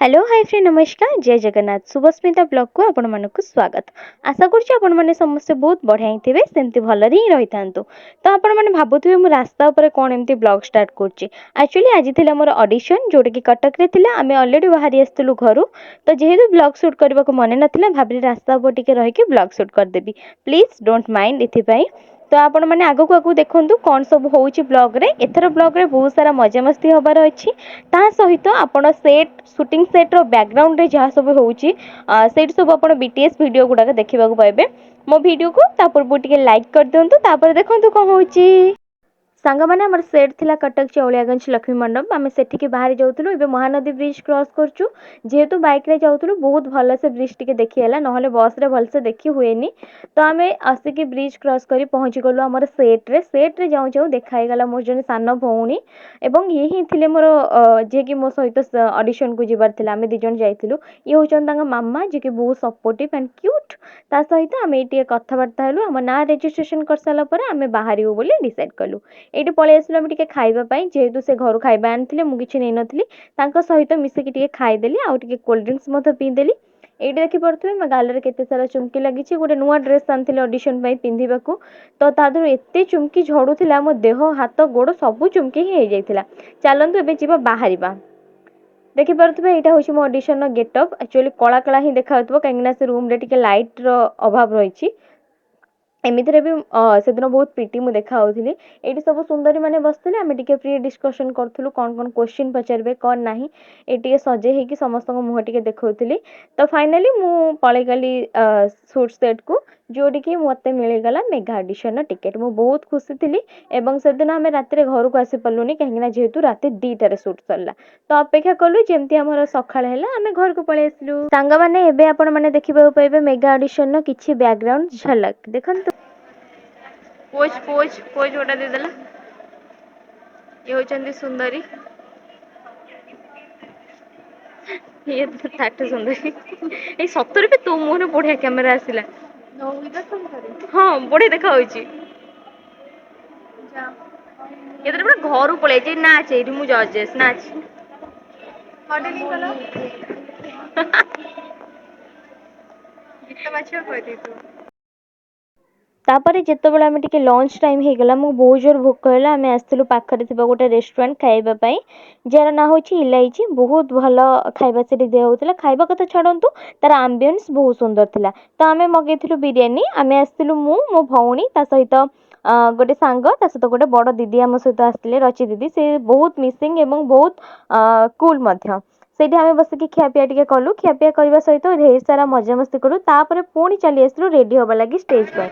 Hello hi friend नमस्कार जय Jagannath Subhasmita blog को आपण मानक स्वागत। आशा करुच्ची आपण मैंने समस्ते बहुत बढ़िया ही थे सेमती भलरे ही रही था। तो आपण मैंने भावुवे मु रास्ता उपर कौन एमती ब्लॉग स्टार्ट करुच्ची। एक्चुअली आज थी मोर ऑडिशन जोटा कि कटक रे थिला। आमे ऑलरेडी बाहरी आसलु घर तो जेहेतु ब्लॉग शूट करने को मन नाला भाविली रास्ता उपर टिके रही ब्लॉग शूट करदेवी प्लीज डोंट माइंड इथिपाई। तो आपण मैंने आगक आगू देखूँ कौन सब होउची ब्लॉग रे। एथर ब्लॉग रे बहुत सारा मजा मस्ती हबार अच्छी ता सहित आपण सेट शूटिंग सेट रो बैकग्राउंड रे जहाँ सब होउची सेट सब आपण बीटीएस वीडियो गुडा देखा पाइबे। मो वीडियो को ता पूर्व टिके लाइक कर दियंतु तापर देखंतु कौन होउची। सांग मैंने आम सेट थिला कटक चौलियागंज लक्ष्मी मंडप आम से बाहरी जाऊँ ए महानदी ब्रिज क्रॉस करचु जेहेतु बाइक रे जाऊँ बहुत भल से ब्रिज टिके देखीगला ना बस रे भल से देखी हुए तो आम आसिक ब्रिज क्रॉस कर पहुँची गलु आम सेट रे जाऊँ जाऊँ देखाईगला मोर जन सान भौणी एवं ये ही थे मोर जे कि मो सहित ऑडिशन को जीवार थिला। आम दिजन जाइलु ये होचन मामा जे कि बहुत सपोर्टिव एंड क्यूट ता सहित आम ये कथबार्ता हेलु आम ना रेजिस्ट्रेशन कर सारा पर आम बाहर बोली डिसाइड कलु। ये पलि आसलु आम टिके खाइबापी जेहेतु से घर खाइबा आनी मुझे नहीं नथली सहित मिसिकी टिके खाईदेली आउ टिके कोल्ड ड्रिंक्स पीदेली। ये देखी पड़े मैं गाल में केते सारा चुमकी लगी गोटे नुआ ड्रेस आनी ऑडिशन पिंधा तो तादर एत चुमकी झड़ूला मो देह हाथ गोड़ सब चुमकी ही हो जाता। चलतु एवं जी बाहर देखी पारे यहाँ हूँ मो ऑडिशन गेटअप एक्चुअली कला कला ही देखा कहीं से रूम रे लाइट रो अभाव रही एमिति भी से दिन बहुत प्रीटी मुझे देखा ये सब सुंदरी मैंने बसते आम टे फ्री डिस्कसन करूँ कौन कौन क्वेश्चन पचारे कौन ना ये सजे हो समस्त मुह टे देखी तो फाइनाली मु पलि गली शूट सेट को जोटी कि मत मिलगला मेगा ऑडिशन टिकेट मु बहुत खुशी थी एवं से दिन आम रात घर को आसी पार्लुनी कहीं जेहेतु रात 2टार शूट सरला तो अपेक्षा कलु जमती आम सकाळ है आम घर को पलि आसलु। सांग मैंने एबे आपण मैंने देखा पाइबे मेगा ऑडिशन किछि बैकग्राउंड झलक देखंतु पोज पोज पोज गोटा देदेला ये होचंदी सुंदरी ये थाटे सुंदरी ए सतरे पे तो मुहरे बढ़िया कैमरा आसिला हाँ बढ़िया देखा होइची ये तो पूरा घर पळे जे नाच एठी मु जजेस नाच मॉडलिंग कलो गीत बाछिया कोइ दी तू तापर जितेबाला आम टे लंच टाइम हो गला मुझे बहुत जोर भोक है आम आसलु पाखे गोटे रेस्टोरेंट खाइबापी जार ना हूँ इलायची बहुत भल खाଇବା से दिया खाଇବା कथा छाड़ू तार आम्बियंस बहुत सुंदर थिला तो आम मगेलु बिरियानी आम आसलु मु मो भौणी ता सहित गोटे सांग ता सहित गोटे बड़ दीदी आम सहित आसते रची दीदी से बहुत मिसिंग एवं बहुत कूल से आम बसिक खियापिया टे कलु खियापिया करने सहित ढेर सारा मजा मस्ती कलु तापर पुणी चली आसलु रेडी हवा लगी स्टेज पर।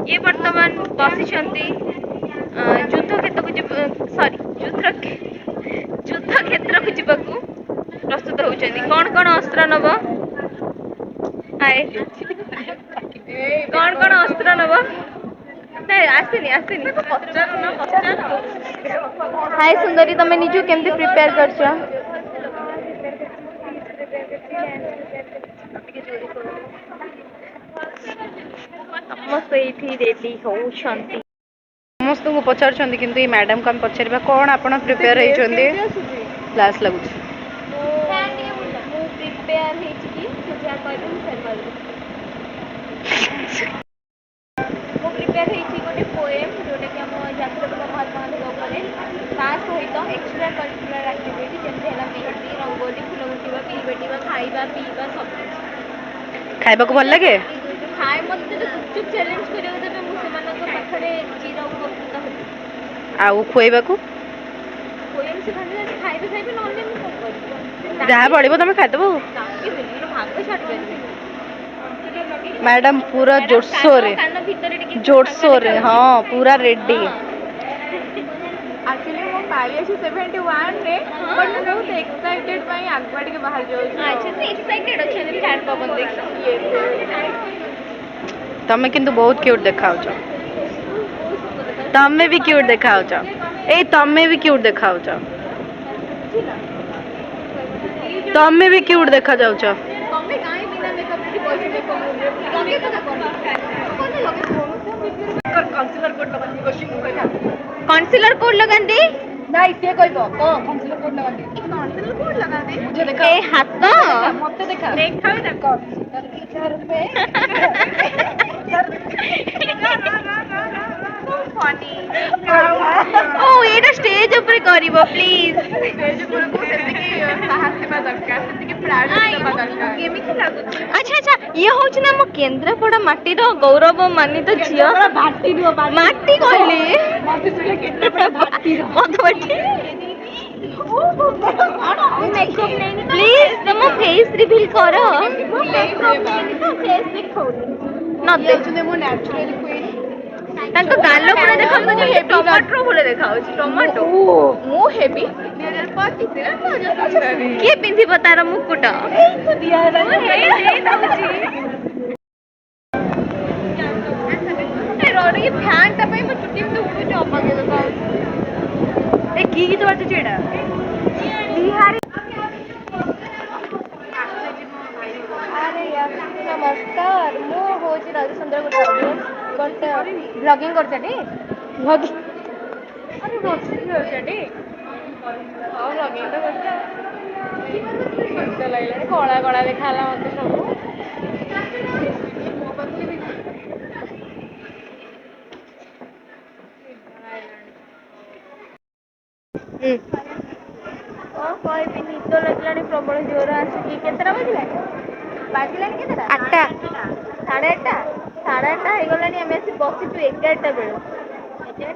ये वर्तमान बसी युद्ध क्षेत्र को सॉरी युद्ध क्षेत्र को जीवा प्रस्तुत होती कौन कौन अस्त्र नब आए कौन कौन अस्त्र नब आसनी आसनी हाय सुंदरी तमें निजु केमती प्रिपेयर कर समस्त ये रेडी होती समस्त को पचार किंतु ये मैडम को हम पचार कौन आप प्रिपेयर होती क्लास लगुच प्रिपेयर गोटे पोएम जोटा कि आम जातिक महात्मा गांधी सहित एक्सट्रा करिकुलर एक्टिविटी जमी है मेहंदी रंगोली फूल गुटिबा पीबेटिबा खाइबा पीबा सब खाइबा को भल लगे खाए मत गुपचुप चैलेंज करियो देबे मु सेमानक पाखरे चिर उपकृत होबी आ खुएबा को पोएम से खाने खाइबे खाइबे नले मु कोन करिबो जहाँ पड़ो तुम खादेव भाग छाड़ मैडम पूरा जोरसोर रे हाँ पूरा रेडी एक्चुअली मो पाली अछि 71 रे बट मु बहुत एक्साइटेड पई आगवा के बाहर जाउ अच्छा से एक्साइटेड अछि फैन पवन देख तमे किंतु बहुत क्यूट देखाउ छ तमे भी क्यूट देखाउ छ ए तमे भी क्यूट देखाउ छ तमे भी क्यूट देखा जाउ छ तमे काई बिना मेकअप रे कोइ मेकअप लगे तो कोन लगे କନସିଲର କୋଉଠି ଲଗାନ୍ତି? ନାଇଁ ସିଏ କହିବ କହ କନସିଲର କୋଉଠି ଲଗାନ୍ତି? କନସିଲର କୋଉଠି ଲଗାନ୍ତି? ମୁझे ଦେଖା ଏ ହାତ ମତେ ଦେଖା ଦେଖାବି ନା କନସିଲର की घर पे funny ଓ ଏଇଟା ଷ୍ଟେଜ ଉପରେ କରିବ ପ୍ଲିଜ। ସ୍ଟେଜ ଉପରକୁ ସେତିକି ସାହସ ଥିବା ଦରକାର ସେତିକି ପ୍ରାଣ ଥିବା ଦରକାର କେମିତି ଲାଗୁଛି ଆଚ୍ଛା ଆଚ୍ଛା ଇଏ ହଉଛି ନା ଆମ କେନ୍ଦ୍ରାପଡ଼ା ମାଟିର ଗୌରବମାନିତ ଝିଅ। ଭାଟି ନୁହଁ ମାଟି କହିଲି ମତେ ସେଟା କେନ୍ଦ୍ରାପଡ଼ା ଭାଟିର ମଧୁବାଟି। ପ୍ଲିଜ ତମ ଫେସ୍ ରିଭିଲ୍ କର। ନଦେ ମୋ ନ୍ୟାଚୁରାଲ କ୍ୱିନ୍ ତାଙ୍କ ଗାଲ ପୁରା ଦେଖନ୍ତୁ ଯେମିତି ଟମାଟୋ ଭଳି ଦେଖାଯାଉଛି ଟମାଟୋ। ମୁଁ ହେବି 2025 ରେ ସଜ ସୁନ୍ଦରୀ କିଏ ପିନ୍ଧିବ ତାର ମୁକୁଟ? ଦିଆ ହେଲା ରଡି ଫ୍ୟାନ୍ ଟା ପାଇଁ ମୋ ଚୁଟି ଏମିତି ଉଡୁଛି ଅବାଗିଆ ଦେଖାଯାଉଛି ଏ କି ଗୀତ ବାଜୁଛି ଏଇଟା? ବିହାରୀ ଆରେ ନମସ୍କାର ମୁଁ ହଉଛି ରାଜଚନ୍ଦ୍ର ବଟ୍ ବ୍ଲଗିଂ କରୁଛଟି ବ୍ଲଗିଂ ଆରେ ରୋଷେଇ କରୁଛଟି ହଁ ବ୍ଲଗିଂ ତ କରୁଛ ଶୀତ ଲାଗିଲାଣି କଳା କଳା ଦେଖା ହେଲା ମତେ ସବୁ କଣ କହିବି ନିଦ ଲାଗିଲାଣି ପ୍ରବଳ ଜୋର ଆସୁଛି କେତେଟା ବାଜିଲାଣି କେତେଟା 8ଟା। ସାଢ଼େ ଆଠଟା ହେଇଗଲାଣି ଆମେ ଆସି ବସିଛୁ 11ଟା ବେଳୁ ଏଯାଏ